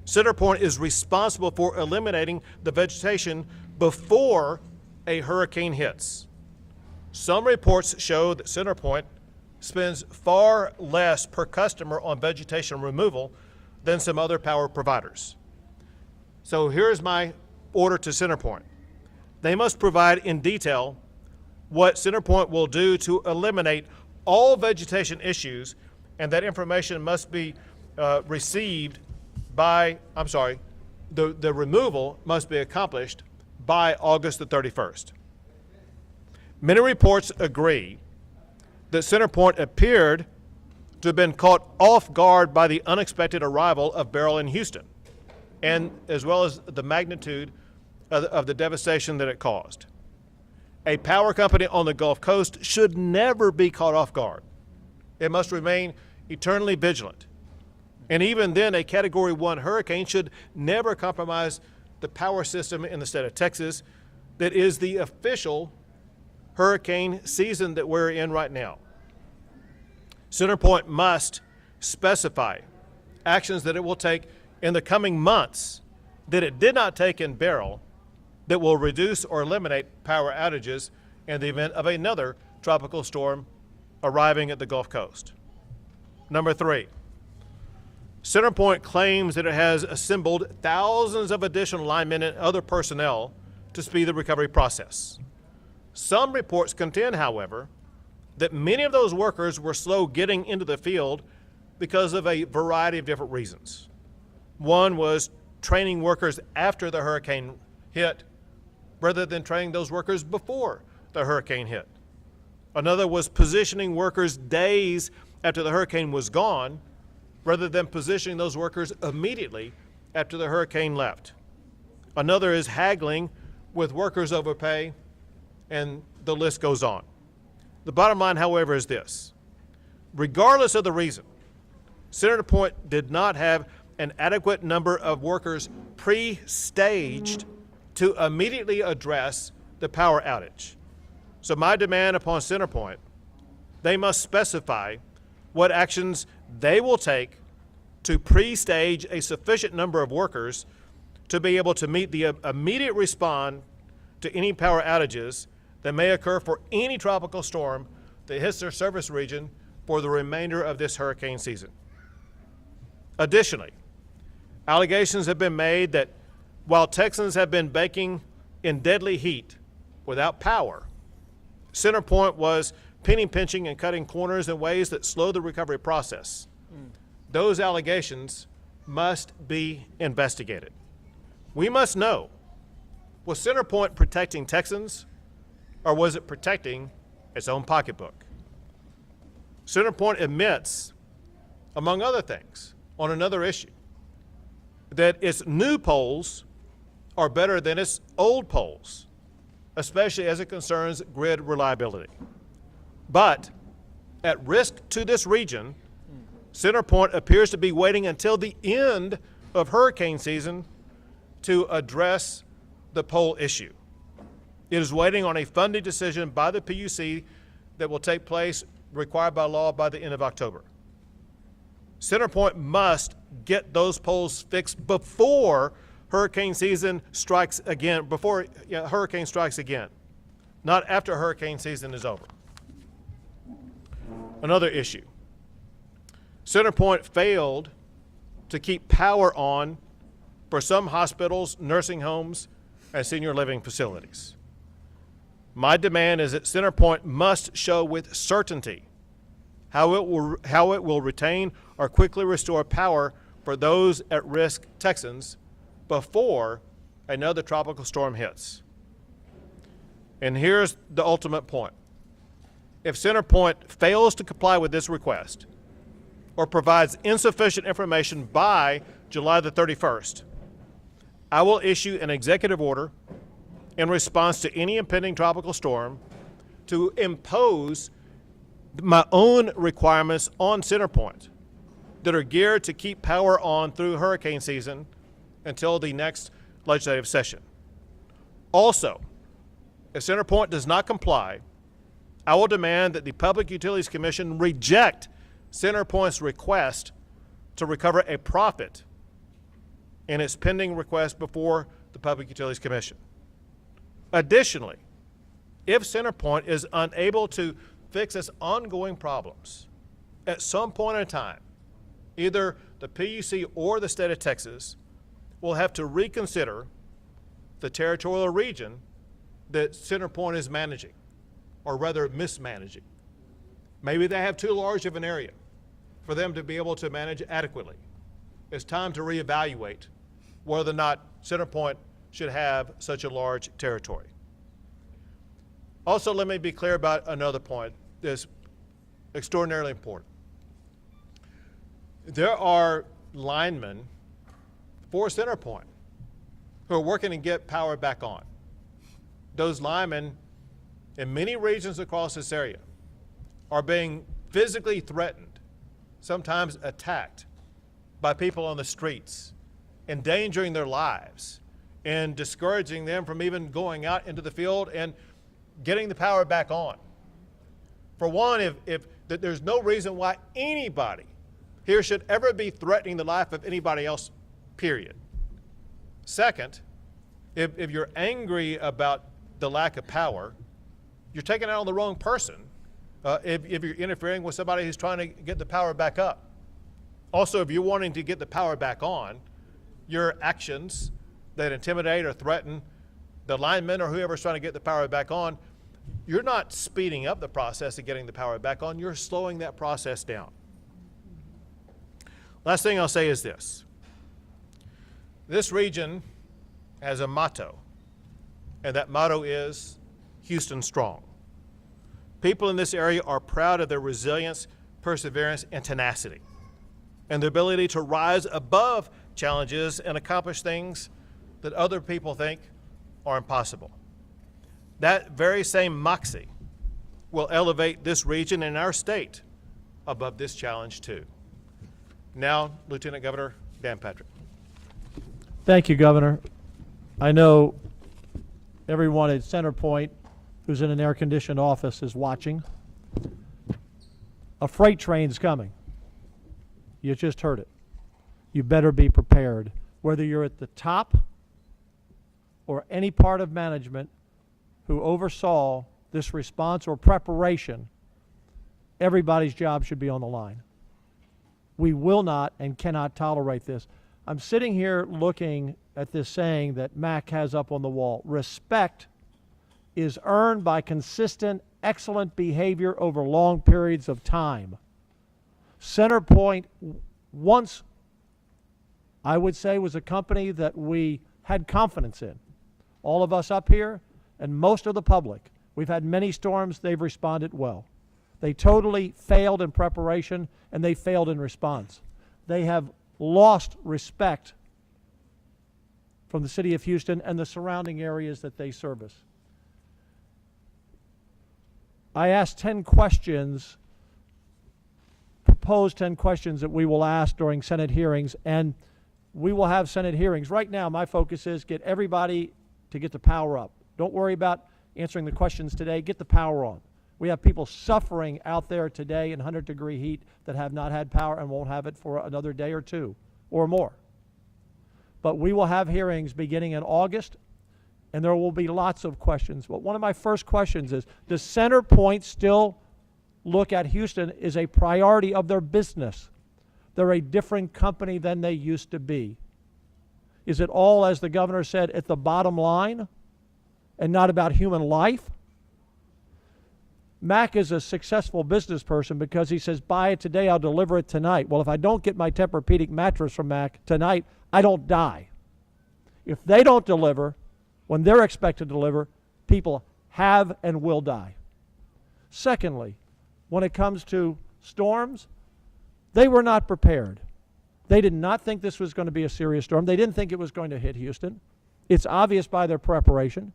CenterPoint is responsible for eliminating the vegetation before a hurricane hits. Some reports show that CenterPoint spends far less per customer on vegetation removal than some other power providers. So here's my order to CenterPoint. They must provide in detail what CenterPoint will do to eliminate all vegetation issues, and that information must be received by, the removal must be accomplished by August the 31st. Many reports agree that CenterPoint appeared to have been caught off guard by the unexpected arrival of Beryl in Houston, and as well as the magnitude of the devastation that it caused. A power company on the Gulf Coast should never be caught off guard. It must remain eternally vigilant. And even then, a Category 1 hurricane should never compromise the power system in the state of Texas that is the official hurricane season that we're in right now. CenterPoint must specify actions that it will take in the coming months that it did not take in Beryl that will reduce or eliminate power outages in the event of another tropical storm arriving at the Gulf Coast. Number 3, CenterPoint claims that it has assembled thousands of additional linemen and other personnel to speed the recovery process. Some reports contend, however, that many of those workers were slow getting into the field because of a variety of different reasons. One was training workers after the hurricane hit rather than training those workers before the hurricane hit. Another was positioning workers days after the hurricane was gone rather than positioning those workers immediately after the hurricane left. Another is haggling with workers over pay, and the list goes on. The bottom line, however, is this. Regardless of the reason, CenterPoint did not have an adequate number of workers pre-staged to immediately address the power outage. So my demand upon CenterPoint, they must specify what actions they will take to pre-stage a sufficient number of workers to be able to meet the immediate response to any power outages that may occur for any tropical storm that hits their service region for the remainder of this hurricane season. Additionally, allegations have been made that while Texans have been baking in deadly heat without power, CenterPoint was penny pinching and cutting corners in ways that slow the recovery process. Those allegations must be investigated. We must know, was CenterPoint protecting Texans, or was it protecting its own pocketbook? CenterPoint admits, among other things, on another issue, that its new poles are better than its old poles, especially as it concerns grid reliability. But at risk to this region, CenterPoint appears to be waiting until the end of hurricane season to address the pole issue. It is waiting on a funding decision by the PUC that will take place, required by law, by the end of October. CenterPoint must get those poles fixed before hurricane season strikes again, hurricane strikes again, not after hurricane season is over. Another issue. CenterPoint failed to keep power on for some hospitals, nursing homes, and senior living facilities. My demand is that CenterPoint must show with certainty how it will retain or quickly restore power for those at-risk Texans before another tropical storm hits. And here's the ultimate point. If CenterPoint fails to comply with this request or provides insufficient information by July the 31st, I will issue an executive order in response to any impending tropical storm to impose my own requirements on CenterPoint that are geared to keep power on through hurricane season until the next legislative session. Also, if CenterPoint does not comply, I will demand that the Public Utilities Commission reject CenterPoint's request to recover a profit in its pending request before the Public Utilities Commission. Additionally, if CenterPoint is unable to fix its ongoing problems, at some point in time, either the PUC or the state of Texas will have to reconsider the territorial region that CenterPoint is managing, or rather mismanaging. Maybe they have too large of an area for them to be able to manage adequately. It's time to reevaluate whether or not CenterPoint should have such a large territory. Also, let me be clear about another point that's extraordinarily important. There are linemen for CenterPoint who are working to get power back on. Those linemen in many regions across this area are being physically threatened, sometimes attacked by people on the streets, endangering their lives and discouraging them from even going out into the field and getting the power back on. For one, if there's no reason why anybody here should ever be threatening the life of anybody else, period. Second, if you're angry about the lack of power, you're taking it out on the wrong person if you're interfering with somebody who's trying to get the power back up. Also, if you're wanting to get the power back on, your actions that intimidate or threaten the linemen or whoever's trying to get the power back on, you're not speeding up the process of getting the power back on, you're slowing that process down. Last thing I'll say is this. This region has a motto, and that motto is Houston Strong. People in this area are proud of their resilience, perseverance, and tenacity, and their ability to rise above challenges and accomplish things that other people think are impossible. That very same moxie will elevate this region and our state above this challenge too. Now, Lieutenant Governor Dan Patrick. Thank you, Governor. I know everyone at CenterPoint who's in an air-conditioned office is watching. A freight train's coming. You just heard it. You better be prepared. Whether you're at the top or any part of management who oversaw this response or preparation, everybody's job should be on the line. We will not and cannot tolerate this. I'm sitting here looking at this saying that Mac has up on the wall. Respect is earned by consistent, excellent behavior over long periods of time. CenterPoint once, I would say, was a company that we had confidence in. All of us up here and most of the public. We've had many storms, they've responded well. They totally failed in preparation and they failed in response. They have lost respect from the city of Houston and the surrounding areas that they service. I asked 10 questions, proposed 10 questions that we will ask during Senate hearings, and we will have Senate hearings. Right now, my focus is get everybody to get the power up. Don't worry about answering the questions today. Get the power on. We have people suffering out there today in 100-degree heat that have not had power and won't have it for another day or two or more. But we will have hearings beginning in August, and there will be lots of questions. But one of my first questions is, does CenterPoint still look at Houston as a priority of their business? They're a different company than they used to be. Is it all, as the governor said, at the bottom line and not about human life? Mac is a successful business person because he says, buy it today, I'll deliver it tonight. Well, if I don't get my Tempur-Pedic mattress from Mac tonight, I don't die. If they don't deliver when they're expected to deliver, people have and will die. Secondly, when it comes to storms, they were not prepared. They did not think this was going to be a serious storm. They didn't think it was going to hit Houston. It's obvious by their preparation.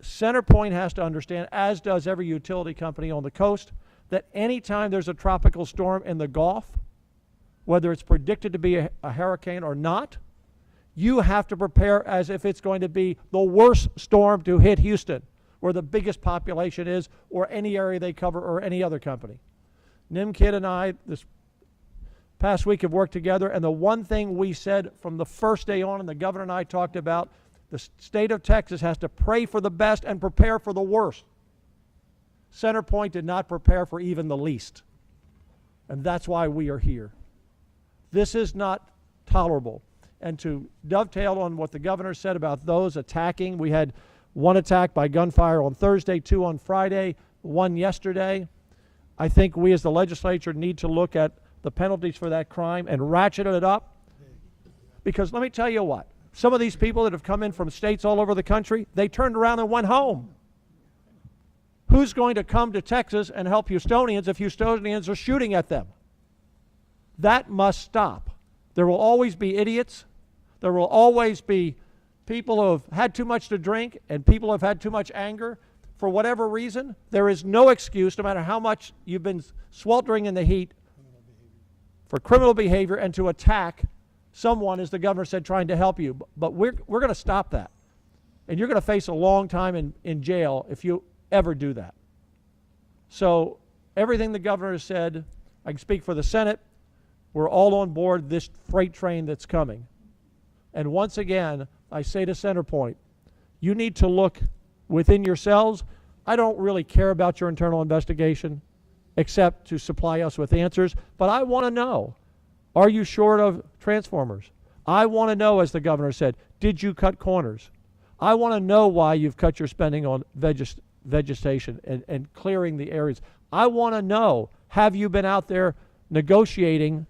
CenterPoint has to understand, as does every utility company on the coast, that anytime there's a tropical storm in the Gulf, whether it's predicted to be a hurricane or not, you have to prepare as if it's going to be the worst storm to hit Houston, where the biggest population is, or any area they cover, or any other company. NIMKID and I, this past week have worked together, and the one thing we said from the first day on, and the governor and I talked about, the state of Texas has to pray for the best and prepare for the worst. CenterPoint did not prepare for even the least, and that's why we are here. This is not tolerable. And to dovetail on what the governor said about those attacking, we had one attack by gunfire on Thursday, 2 on Friday, 1 yesterday. I think we as the legislature need to look at the penalties for that crime and ratchet it up. Because let me tell you what, some of these people that have come in from states all over the country, they turned around and went home. Who's going to come to Texas and help Houstonians if Houstonians are shooting at them? That must stop. There will always be idiots. There will always be people who have had too much to drink and people who have had too much anger. For whatever reason, there is no excuse, no matter how much you've been sweltering in the heat, for criminal behavior and to attack someone, as the governor said, trying to help you. But we're going to stop that. And you're going to face a long time in jail if you ever do that. So everything the governor has said, I can speak for the Senate, we're all on board this freight train that's coming. And once again, I say to CenterPoint, you need to look within yourselves. I don't really care about your internal investigation except to supply us with answers, but I want to know, are you short of transformers? I want to know, as the governor said, did you cut corners? I want to know why you've cut your spending on vegetation and clearing the areas. I want to know, have you been out there negotiating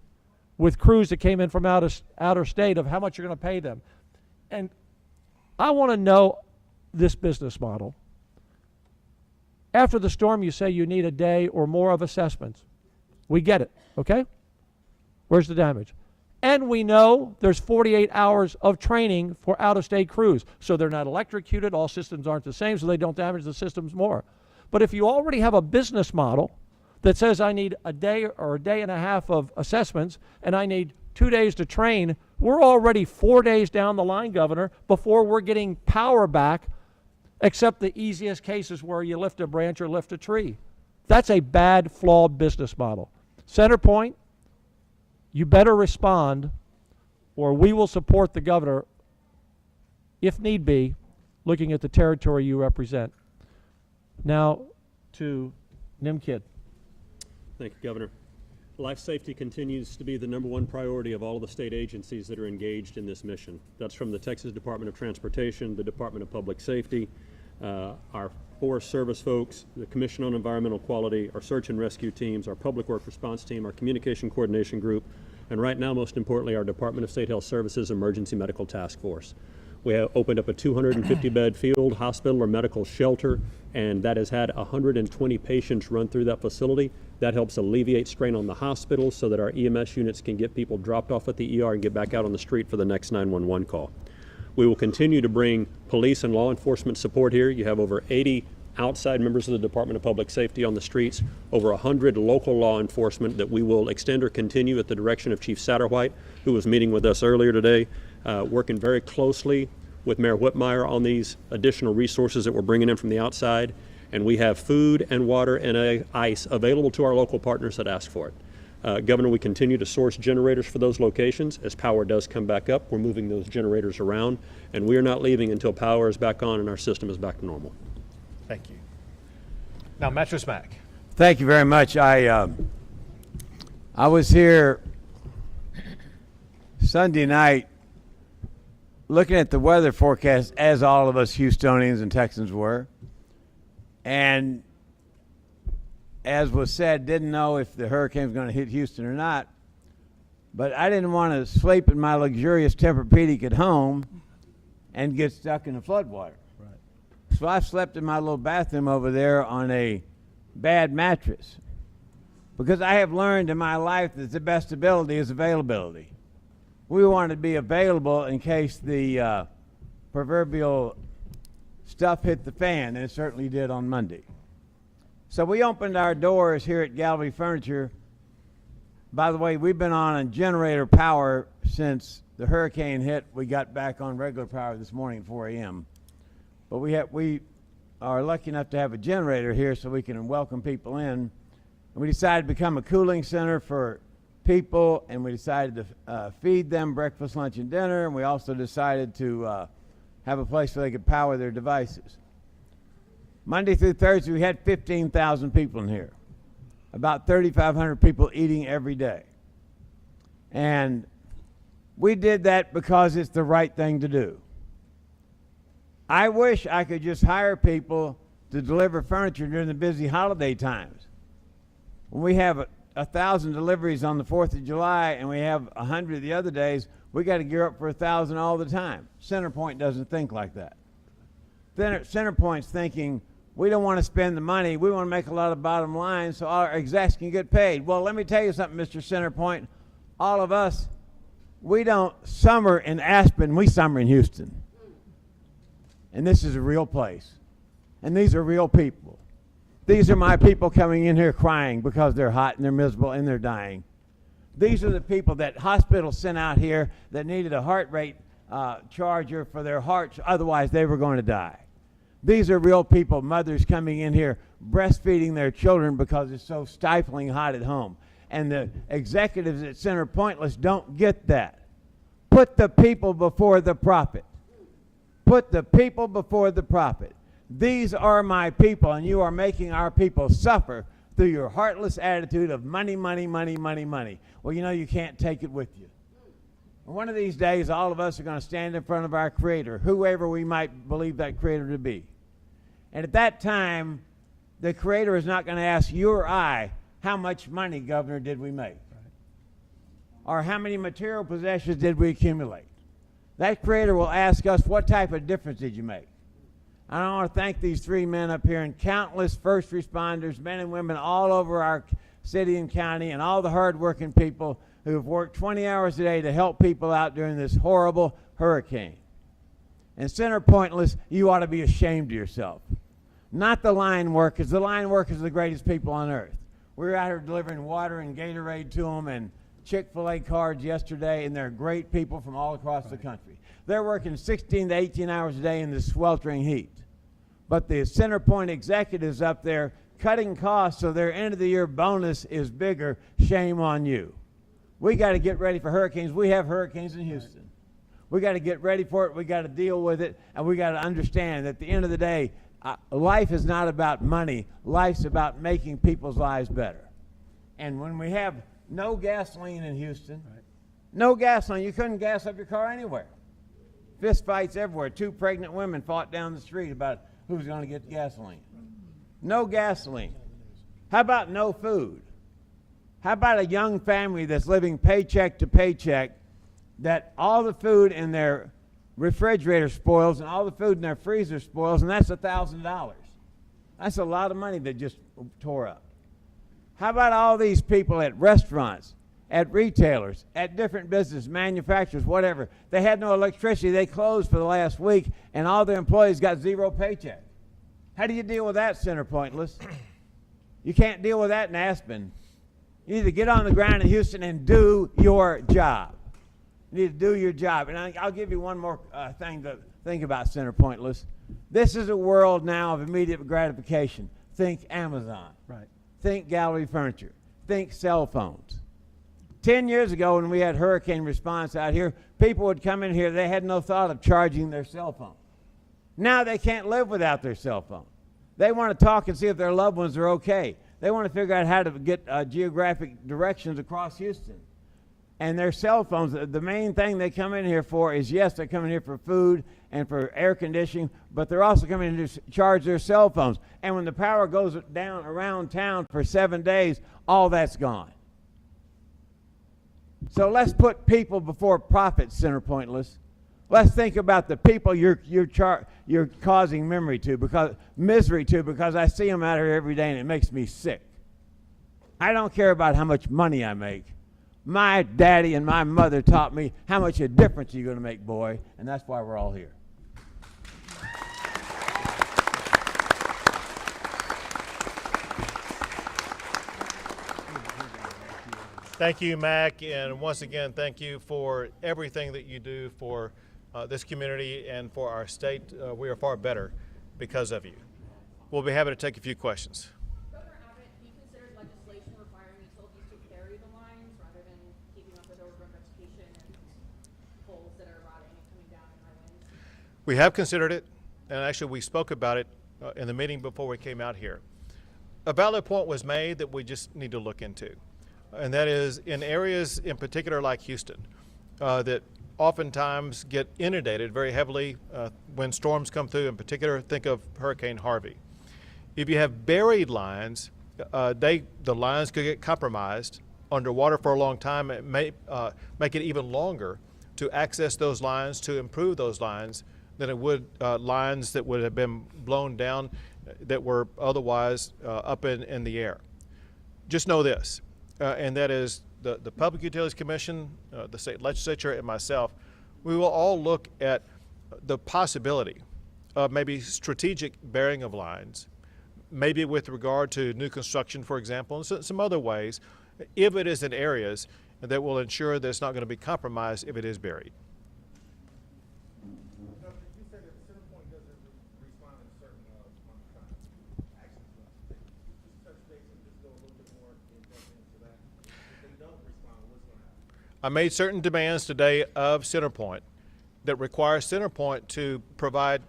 with crews that came in from outer state of how much you're going to pay them? And I want to know this business model. After the storm, you say you need a day or more of assessments. We get it, okay? Where's the damage? And we know there's 48 hours of training for out-of-state crews. So they're not electrocuted, all systems aren't the same, so they don't damage the systems more. But if you already have a business model that says I need a day or a day and a half of assessments and I need 2 days to train, we're already 4 days down the line, Governor, before we're getting power back, except the easiest cases where you lift a branch or lift a tree. That's a bad, flawed business model. CenterPoint, you better respond, or we will support the governor, if need be, looking at the territory you represent. Now to Nimkid. Thank you, Governor. Life safety continues to be the #1 priority of all of the state agencies that are engaged in this mission. That's from the Texas Department of Transportation, the Department of Public Safety, our Forest Service folks, the Commission on Environmental Quality, our search and rescue teams, our public work response team, our communication coordination group, and right now, most importantly, our Department of State Health Services Emergency Medical Task Force. We have opened up a 250-bed field hospital or medical shelter, and that has had 120 patients run through that facility. That helps alleviate strain on the hospital so that our EMS units can get people dropped off at the ER and get back out on the street for the next 911 call. We will continue to bring police and law enforcement support here. You have over 80 outside members of the Department of Public Safety on the streets, over 100 local law enforcement that we will extend or continue at the direction of Chief Satterwhite, who was meeting with us earlier today, working very closely with Mayor Whitmire on these additional resources that we're bringing in from the outside. And we have food and water and ice available to our local partners that ask for it. Governor, we continue to source generators for those locations. As power does come back up, we're moving those generators around, and we are not leaving until power is back on and our system is back to normal. Thank you. Now, Mattress Mac. Thank you very much. I was here Sunday night looking at the weather forecast, as all of us Houstonians and Texans were, and as was said, didn't know if the hurricane was going to hit Houston or not, but I didn't want to sleep in my luxurious Tempur-Pedic at home and get stuck in the floodwater. Right. So I slept in my little bathroom over there on a bad mattress, because I have learned in my life that the best ability is availability. We wanted to be available in case the proverbial stuff hit the fan, and it certainly did on Monday. So we opened our doors here at Gallery Furniture. By the way, we've been on generator power since the hurricane hit. We got back on regular power this morning at 4 a.m. But we are lucky enough to have a generator here so we can welcome people in. And we decided to become a cooling center for people, and we decided to feed them breakfast, lunch, and dinner, and we also decided to have a place where they could power their devices. Monday through Thursday, we had 15,000 people in here, about 3,500 people eating every day. And we did that because it's the right thing to do. I wish I could just hire people to deliver furniture during the busy holiday times. When we have 1,000 deliveries on the 4th of July and we have 100 the other days, we got to gear up for 1,000 all the time. CenterPoint doesn't think like that. CenterPoint's thinking, we don't want to spend the money, we want to make a lot of bottom line so our execs can get paid. Well, let me tell you something, Mr. CenterPoint. All of us, we don't summer in Aspen, we summer in Houston. And this is a real place. And these are real people. These are my people coming in here crying because they're hot and they're miserable and they're dying. These are the people that hospitals sent out here that needed a heart rate charger for their hearts, otherwise they were going to die. These are real people, mothers coming in here breastfeeding their children because it's so stifling hot at home. And the executives at CenterPoint don't get that. Put the people before the profit. Put the people before the profit. These are my people, and you are making our people suffer through your heartless attitude of money, money, money, money, money. Well, you know you can't take it with you. And one of these days, all of us are going to stand in front of our Creator, whoever we might believe that Creator to be. And at that time, the Creator is not going to ask you or I, how much money, Governor, did we make? Or how many material possessions did we accumulate? That Creator will ask us, what type of difference did you make? And I want to thank these three men up here and countless first responders, men and women all over our city and county, and all the hard-working people who have worked 20 hours a day to help people out during this horrible hurricane. And CenterPointless, you ought to be ashamed of yourself. Not the line workers. The line workers are the greatest people on earth. We were out here delivering water and Gatorade to them and Chick-fil-A cards yesterday, and they're great people from all across the country. They're working 16 to 18 hours a day in this sweltering heat. But the CenterPoint executives up there cutting costs so their end-of-the-year bonus is bigger. Shame on you. We got to get ready for hurricanes. We have hurricanes in Houston. We got to get ready for it. We got to deal with it, and we got to understand that at the end of the day, life is not about money. Life's about making people's lives better. And when we have no gasoline in Houston, no gasoline, you couldn't gas up your car anywhere. Fist fights everywhere. 2 pregnant women fought down the street about who's going to get gasoline. No gasoline. How about no food? How about a young family that's living paycheck to paycheck, that all the food in their refrigerator spoils and all the food in their freezer spoils, and that's $1,000. That's a lot of money that just tore up. How about all these people at restaurants, at retailers, at different business, manufacturers, whatever? They had no electricity. They closed for the last week, and all their employees got 0 paycheck. How do you deal with that, CenterPointless? You can't deal with that in Aspen. You need to get on the ground in Houston and do your job. You need to do your job. And I'll give you one more thing to think about, CenterPointless. This is a world now of immediate gratification. Think Amazon. Right. Think gallery furniture. Think cell phones. 10 years ago when we had hurricane response out here, people would come in here, they had no thought of charging their cell phone. Now they can't live without their cell phone. They want to talk and see if their loved ones are okay. They want to figure out how to get geographic directions across Houston. And their cell phones, the main thing they come in here for is, yes, they're coming here for food and for air conditioning, but they're also coming in to charge their cell phones. And when the power goes down around town for 7 days, all that's gone. So let's put people before profit, CenterPointless. Let's think about the people you're causing misery to, because I see them out here every day and it makes me sick. I don't care about how much money I make. My daddy and my mother taught me how much a difference you're going to make, boy, and that's why we're all here. Thank you, Mac, and once again, thank you for everything that you do for this community and for our state. We are far better because of you. We'll be happy to take a few questions. Governor Abbott, he considered legislation requiring utilities to carry the lines rather than We have considered it, and actually we spoke about it in the meeting before we came out here. A valid point was made that we just need to look into, and that is in areas in particular like Houston that oftentimes get inundated very heavily when storms come through. In particular, think of Hurricane Harvey. If you have buried lines, the lines could get compromised underwater for a long time. It may make it even longer to access those lines, to improve those lines, than it would lines that would have been blown down that were otherwise up in the air. Just know this, and that is the Public Utilities Commission, the state legislature, and myself, we will all look at the possibility of maybe strategic burying of lines, maybe with regard to new construction, for example, and some other ways, if it is in areas that will ensure that it's not going to be compromised if it is buried. You said that CenterPoint doesn't respond in certain amount of time. Actions must take. Just touch base and just go a little bit more in depth into that. If they don't respond, what's going to happen? I made certain demands today of CenterPoint that require CenterPoint to provide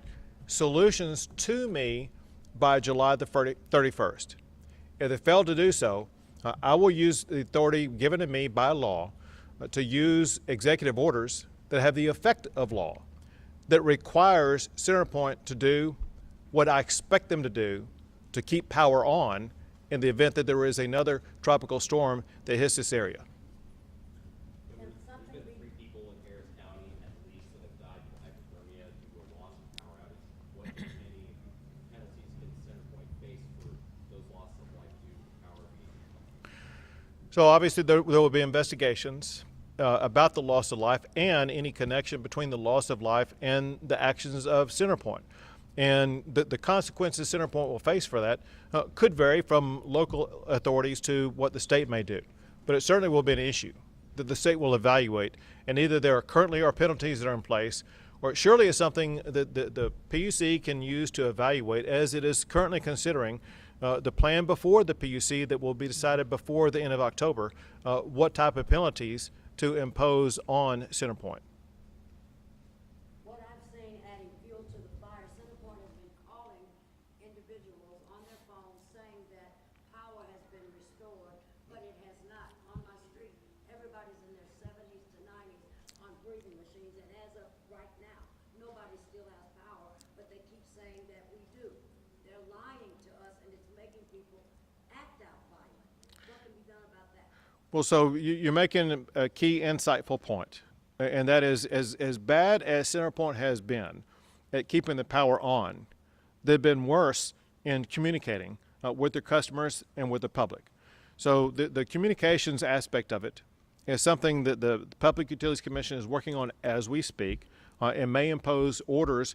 solutions to me by July the 31st. If they fail to do so, I will use the authority given to me by law to use executive orders that have the effect of law, that requires CenterPoint to do what I expect them to do to keep power on in the event that there is another tropical storm that hits this area. There's been 3 people in Harris County at least that have died from hypothermia due to a loss of power outage. What, if any, penalties can CenterPoint face for those losses of life due to power being? So obviously there will be investigations about the loss of life and any connection between the loss of life and the actions of CenterPoint. And the consequences CenterPoint will face for that could vary from local authorities to what the state may do. But it certainly will be an issue that the state will evaluate, and either there currently are penalties that are in place, or it surely is something that the PUC can use to evaluate, as it is currently considering the plan before the PUC that will be decided before the end of October, what type of penalties to impose on CenterPoint. What I'm saying, adding fuel to the fire, CenterPoint has been calling individuals on their phones saying that power has been restored, but it has not. On my street, everybody's in their 70s to 90s on breathing machines, and as of right now, nobody still has power, but they keep saying that we do. They're lying to us, and it's making people act out violent. What can be done about that? Well, so you're making a key insightful point, and that is as bad as CenterPoint has been at keeping the power on, they've been worse in communicating with their customers and with the public. So the communications aspect of it is something that the Public Utilities Commission is working on as we speak, and may impose orders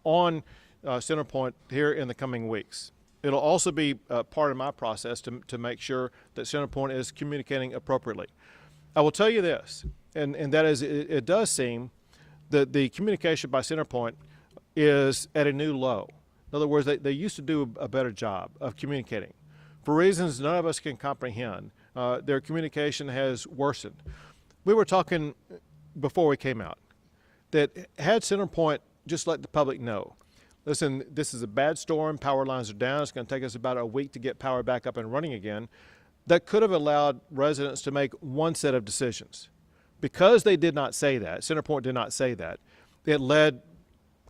on CenterPoint here in the coming weeks. It'll also be part of my process to make sure that CenterPoint is communicating appropriately. I will tell you this, and that is it does seem that the communication by CenterPoint is at a new low. In other words, they used to do a better job of communicating. For reasons none of us can comprehend, their communication has worsened. We were talking before we came out that had CenterPoint just let the public know, listen, this is a bad storm, power lines are down, it's going to take us about a week to get power back up and running again, that could have allowed residents to make one set of decisions. Because they did not say that, CenterPoint did not say that, it led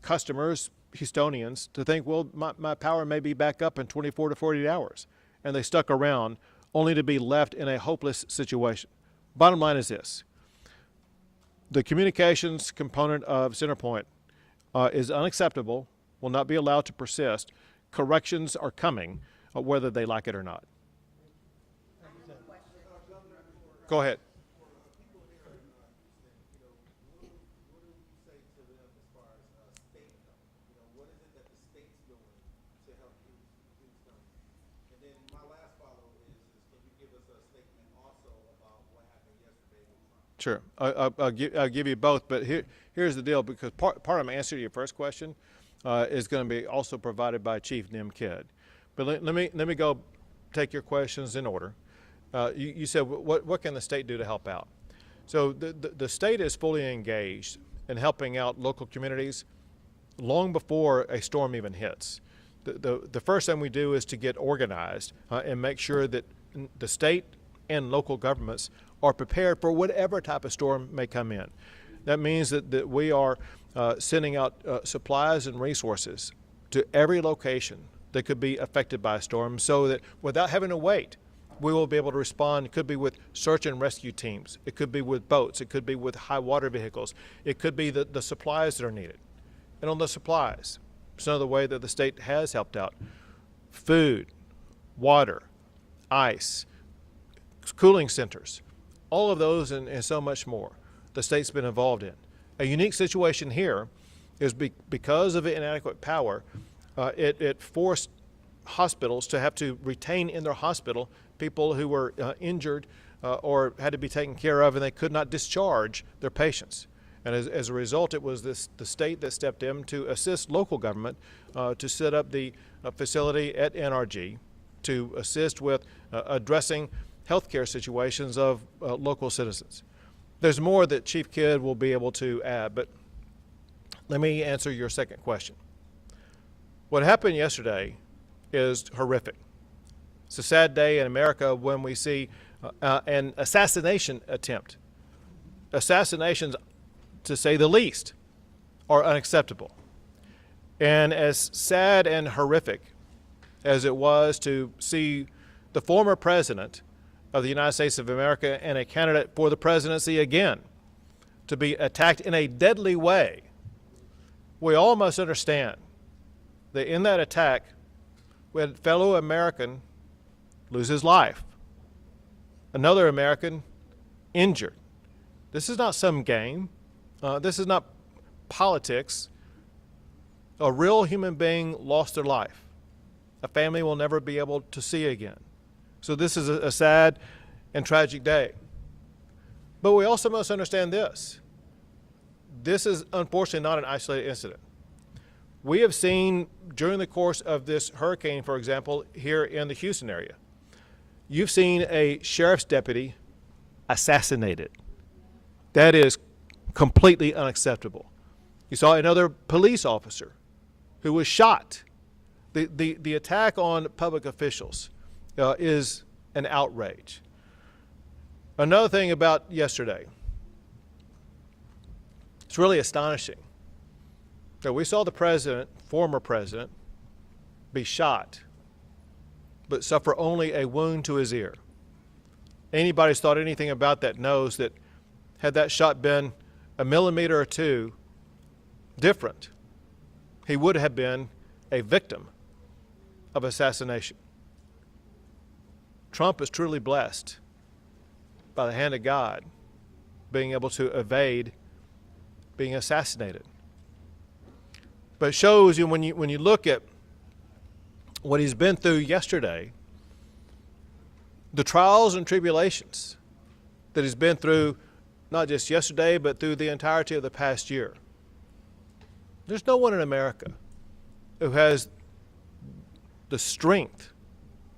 customers, Houstonians, to think, well, my power may be back up in 24 to 48 hours. And they stuck around only to be left in a hopeless situation. Bottom line is this. The communications component of CenterPoint is unacceptable, will not be allowed to persist. Corrections are coming, whether they like it or not. Go ahead. Sure, I'll give you both, but here's the deal, because part of my answer to your first question is going to be also provided by Chief Nim Kidd. But let me go take your questions in order. You said what can the state do to help out? So the state is fully engaged in helping out local communities long before a storm even hits. The first thing we do is to get organized and make sure that the state and local governments are prepared for whatever type of storm may come in. That means that we are sending out supplies and resources to every location that could be affected by a storm, so that without having to wait, we will be able to respond. It could be with search and rescue teams. It could be with boats. It could be with high water vehicles. It could be the supplies that are needed. And on the supplies, it's another way that the state has helped out. Food, water, ice, cooling centers, all of those and so much more the state's been involved in. A unique situation here is because of inadequate power, it forced hospitals to have to retain in their hospital people who were injured or had to be taken care of, and they could not discharge their patients. And as a result, it was the state that stepped in to assist local government to set up the facility at NRG to assist with addressing healthcare situations of local citizens. There's more that Chief Kidd will be able to add, but let me answer your second question. What happened yesterday is horrific. It's a sad day in America when we see an assassination attempt. Assassinations, to say the least, are unacceptable. And as sad and horrific as it was to see the former president of the United States of America and a candidate for the presidency again to be attacked in a deadly way, we all must understand that in that attack, we had a fellow American lose his life, another American injured. This is not some game. This is not politics. A real human being lost their life. A family will never be able to see again. So this is a sad and tragic day. But we also must understand this. This is unfortunately not an isolated incident. We have seen during the course of this hurricane, for example, here in the Houston area, you've seen a sheriff's deputy assassinated. That is completely unacceptable. You saw another police officer who was shot. The attack on public officials is an outrage. Another thing about yesterday, it's really astonishing that we saw the president, former president, be shot, but suffer only a wound to his ear. Anybody who's thought anything about that knows that had that shot been a millimeter or two different, he would have been a victim of assassination. Trump is truly blessed by the hand of God being able to evade being assassinated. But it shows you when you look at what he's been through yesterday, the trials and tribulations that he's been through, not just yesterday, but through the entirety of the past year. There's no one in America who has the strength,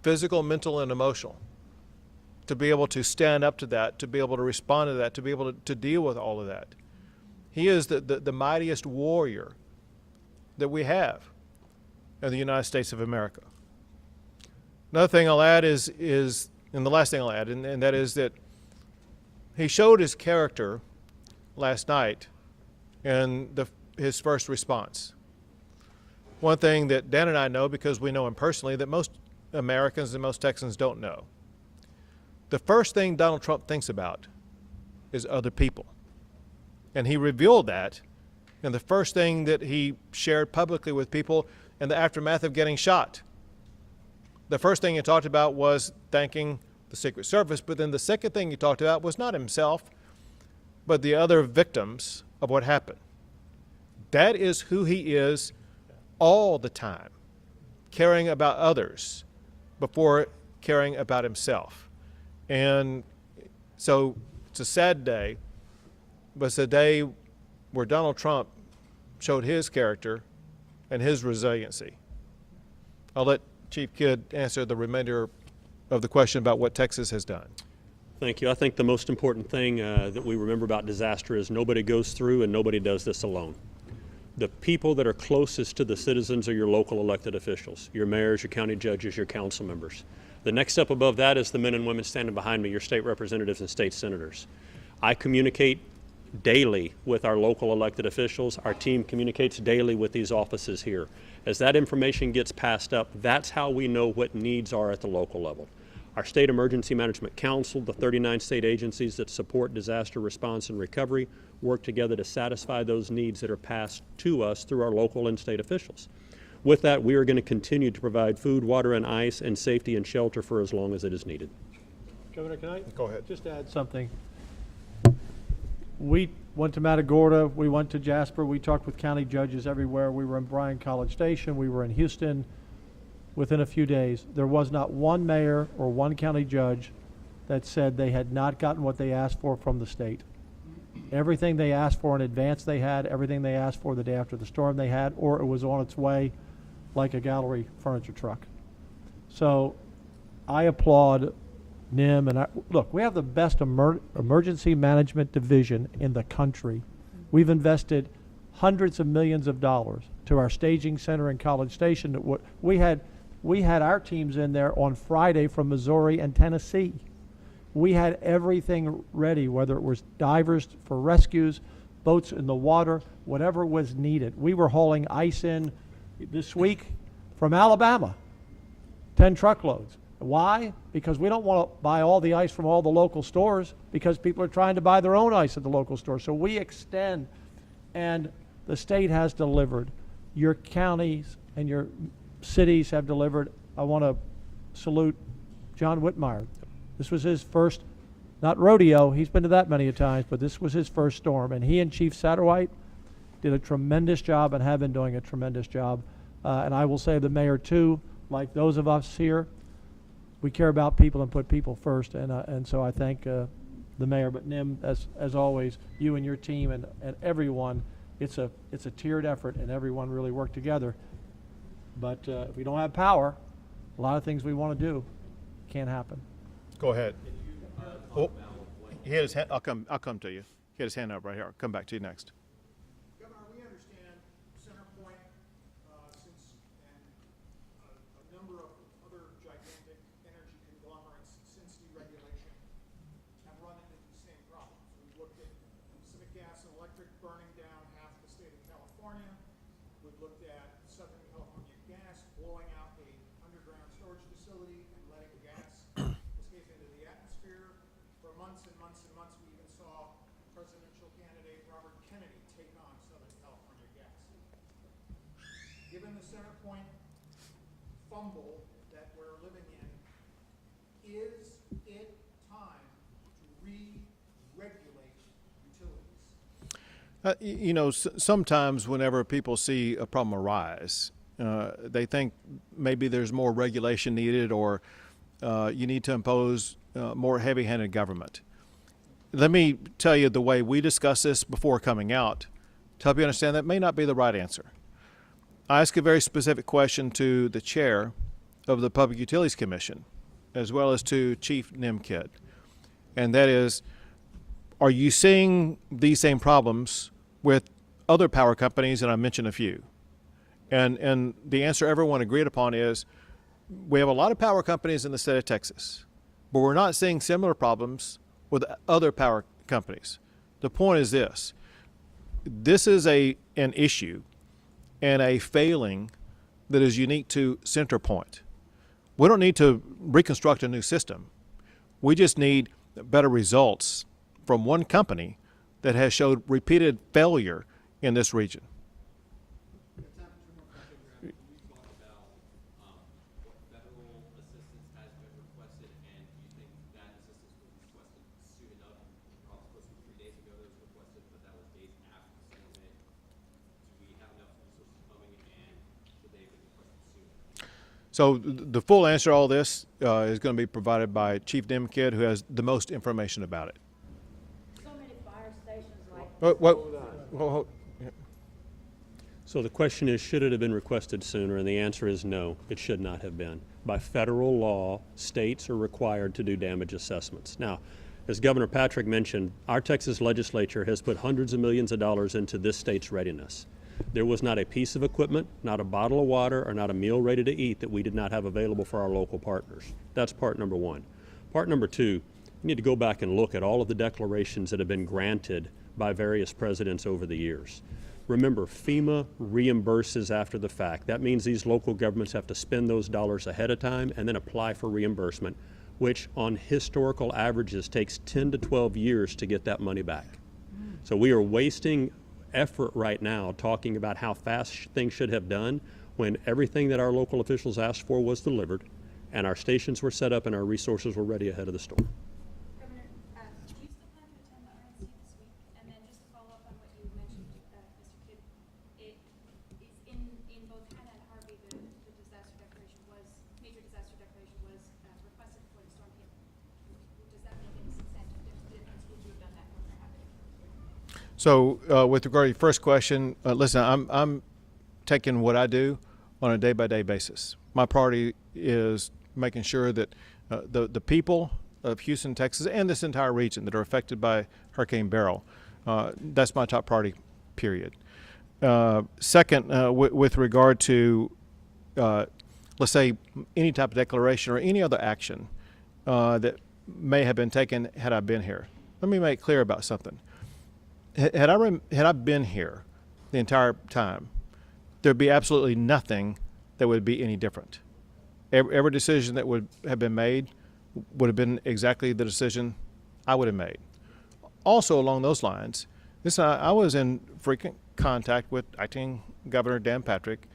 physical, mental, and emotional, to be able to stand up to that, to be able to respond to that, to be able to deal with all of that. He is the mightiest warrior that we have in the United States of America. Another thing I'll add is and the last thing I'll add, and that is that he showed his character last night in his first response. One thing that Dan and I know, because we know him personally, that most Americans and most Texans don't know. The first thing Donald Trump thinks about is other people. And he revealed that in the first thing that he shared publicly with people in the aftermath of getting shot. The first thing he talked about was thanking the Secret Service, but then the second thing he talked about was not himself, but the other victims of what happened. That is who he is all the time, caring about others before caring about himself. And so it's a sad day, but it's a day where Donald Trump showed his character and his resiliency. I'll let Chief Kidd answer the remainder of the question about what Texas has done. Thank you. I think the most important thing that we remember about disaster is nobody goes through and nobody does this alone. The people that are closest to the citizens are your local elected officials, your mayors, your county judges, your council members. The next step above that is the men and women standing behind me, your state representatives and state senators. I communicate daily with our local elected officials. Our team communicates daily with these offices here. As that information gets passed up, that's how we know what needs are at the local level. Our State Emergency Management Council, the 39 state agencies that support disaster response and recovery, work together to satisfy those needs that are passed to us through our local and state officials. With that, we are going to continue to provide food, water, and ice, and safety and shelter for as long as it is needed. Governor, can I? Go ahead. Just add something. We went to Matagorda, we went to Jasper, we talked with county judges everywhere. We were in Bryan College Station, we were in Houston. Within a few days, there was not one mayor or one county judge that said they had not gotten what they asked for from the state. Everything they asked for in advance they had, everything they asked for the day after the storm they had, or it was on its way like a gallery furniture truck. So I applaud NIM, and look, we have the best emergency management division in the country. We've invested hundreds of millions of dollars to our staging center in College Station. We had our teams in there on Friday from Missouri and Tennessee. We had everything ready, whether it was divers for rescues, boats in the water, whatever was needed. We were hauling ice in this week from Alabama, 10 truckloads. Why? Because we don't want to buy all the ice from all the local stores, because people are trying to buy their own ice at the local store. So we extend, and the state has delivered. Your counties and your cities have delivered. I want to salute John Whitmire. This was his first, not rodeo, he's been to that many a times, but this was his first storm. And he and Chief Satterwhite did a tremendous job and have been doing a tremendous job. And I will say the mayor too, like those of us here, we care about people and put people first. And so I thank the mayor, but NIM, as always, you and your team and everyone, it's a tiered effort, and everyone really worked together. But if we don't have power, a lot of things we want to do can't happen. Go ahead. Oh, he had his hand. I'll come to you. He had his hand up right here. I'll come back to you next. Governor, we understand CenterPoint, since and a number of other gigantic energy conglomerates since deregulation have run into the same problems. We've looked at Pacific Gas and Electric burning down half the state of California. We've looked at Southern California Gas blowing out a underground storage facility and letting gas escape into the atmosphere. For months and months and months, we even saw presidential candidate Robert Kennedy take on Southern California Gas. Given the CenterPoint fumble that we're living in, is it time to re-regulate utilities? Sometimes whenever people see a problem arise, they think maybe there's more regulation needed, or you need to impose more heavy-handed government. Let me tell you the way we discuss this before coming out to help you understand that may not be the right answer. I asked a very specific question to the chair of the Public Utilities Commission, as well as to Chief Nimkid, and that is, are you seeing these same problems with other power companies? And I mentioned a few. And the answer everyone agreed upon is, we have a lot of power companies in the state of Texas, but we're not seeing similar problems with other power companies. The point is this: this is an issue and a failing that is unique to CenterPoint. We don't need to reconstruct a new system. We just need better results from one company that has showed repeated failure in this region. Can you talk about what federal assistance has been requested, and do you think that assistance was requested soon enough? Probably supposed to be 3 days ago that was requested, but that was days after the settlement. Do we have enough resources coming, and should they have been requested sooner? So the full answer to all this is going to be provided by Chief Nimkid, who has the most information about it. So many fire stations like So the question is, should it have been requested sooner? And the answer is no, it should not have been. By federal law, states are required to do damage assessments. Now, as Governor Patrick mentioned, our Texas legislature has put hundreds of millions of dollars into this state's readiness. There was not a piece of equipment, not a bottle of water, or not a meal ready to eat that we did not have available for our local partners. That's part number one. Part number two, you need to go back and look at all of the declarations that have been granted by various presidents over the years. Remember, FEMA reimburses after the fact. That means these local governments have to spend those dollars ahead of time and then apply for reimbursement, which on historical averages takes 10 to 12 years to get that money back. So we are wasting effort right now talking about how fast things should have done when everything that our local officials asked for was delivered and our stations were set up and our resources were ready ahead of the storm. Governor, do you still plan to attend the RNC this week? And then just to follow up on what you mentioned, Mr. Kidd, it is in both Hannah and Harvey, the disaster declaration was, major disaster declaration was requested before the storm hit. Does that make any substantive difference? Would you have done that, Governor Abbott? So, with regard to your first question, listen, I'm taking what I do on a day-by-day basis. My priority is making sure that the people of Houston, Texas, and this entire region that are affected by Hurricane Beryl, that's my top priority, period. Second, with regard to, let's say, any type of declaration or any other action that may have been taken had I been here, let me make clear about something. Had I been here the entire time, there'd be absolutely nothing that would be any different. Every decision that would have been made would have been exactly the decision I would have made. Also along those lines, I was in frequent contact with acting Governor Dan Patrick.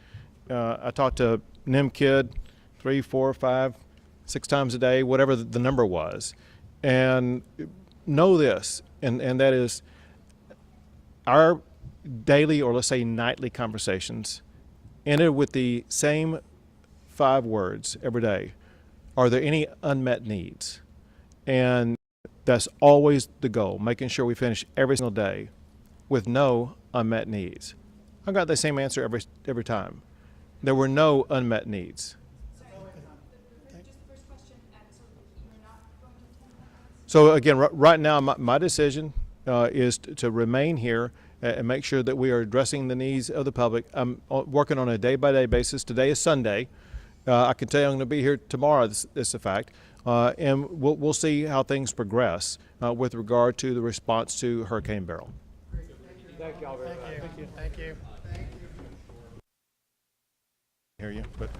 I talked to NIM Kid 3, 4, 5, 6 times a day, whatever the number was. And know this, and that is our daily, or let's say nightly conversations ended with the same 5 words every day. Are there any unmet needs? And that's always the goal, making sure we finish every single day with no unmet needs. I got the same answer every time. There were no unmet needs. Sorry, just the first question, so you're not going to attend that? So again, right now, my decision is to remain here and make sure that we are addressing the needs of the public. I'm working on a day-by-day basis. Today is Sunday. I can tell you I'm going to be here tomorrow. This is a fact. And we'll see how things progress with regard to the response to Hurricane Beryl. Thank y'all very much. Hear you, but.